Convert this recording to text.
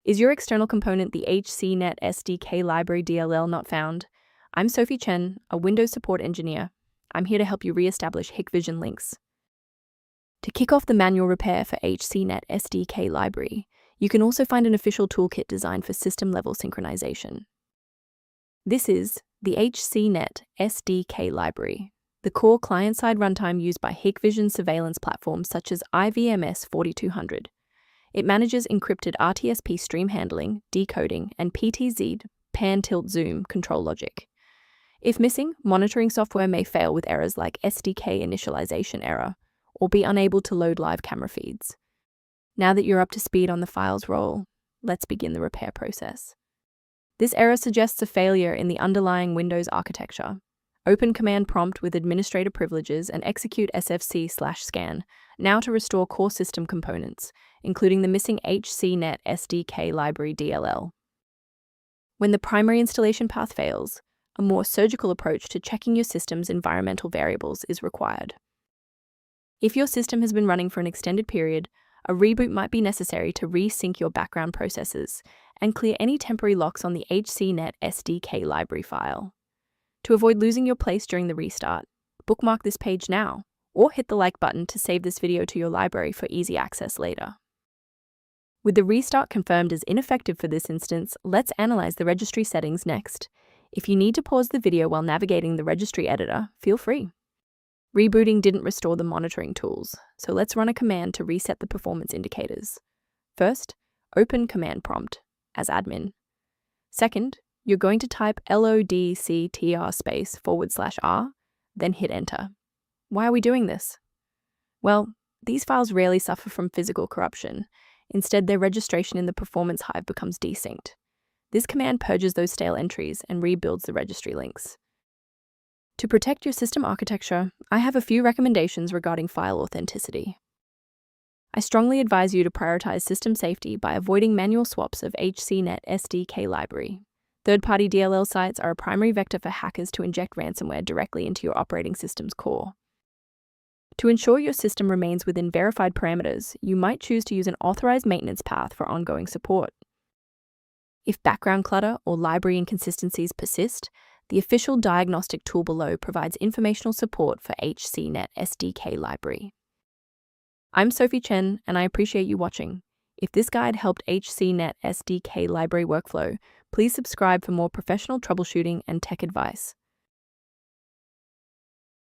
Is your external component the Hcnetsdk Library DLL not found? I'm Sophie Chen, a Windows support engineer. I'm here to help you re-establish Hikvision links. To kick off the manual repair for Hcnetsdk library, you can also find an official toolkit designed for system-level synchronization. This is the Hcnetsdk library, the core client-side runtime used by Hikvision surveillance platforms such as IVMS 4200. It manages encrypted RTSP stream handling, decoding, and PTZ pan-tilt-zoom control logic. If missing, monitoring software may fail with errors like SDK Initialization Error, or be unable to load live camera feeds. Now that you're up to speed on the file's role, let's begin the repair process. This error suggests a failure in the underlying Windows architecture. Open command prompt with administrator privileges and execute sfc/scan now to restore core system components, including the missing Hcnetsdk library DLL. When the primary installation path fails, a more surgical approach to checking your system's environmental variables is required. If your system has been running for an extended period, a reboot might be necessary to resync your background processes and clear any temporary locks on the Hcnetsdk library file. To avoid losing your place during the restart, bookmark this page now, or hit the like button to save this video to your library for easy access later. With the restart confirmed as ineffective for this instance, let's analyze the registry settings next. If you need to pause the video while navigating the registry editor, feel free. Rebooting didn't restore the monitoring tools, so let's run a command to reset the performance indicators. First, open command prompt as admin. Second, you're going to type lodctr/R, then hit enter. Why are we doing this? Well, these files rarely suffer from physical corruption. Instead, their registration in the performance hive becomes desynced. This command purges those stale entries and rebuilds the registry links. To protect your system architecture, I have a few recommendations regarding file authenticity. I strongly advise you to prioritize system safety by avoiding manual swaps of Hcnetsdk library. Third-party DLL sites are a primary vector for hackers to inject ransomware directly into your operating system's core. To ensure your system remains within verified parameters, you might choose to use an authorized maintenance path for ongoing support. If background clutter or library inconsistencies persist, the official diagnostic tool below provides informational support for Hcnetsdk library. I'm Sophie Chen, and I appreciate you watching. If this guide helped Hcnetsdk library workflow, please subscribe for more professional troubleshooting and tech advice.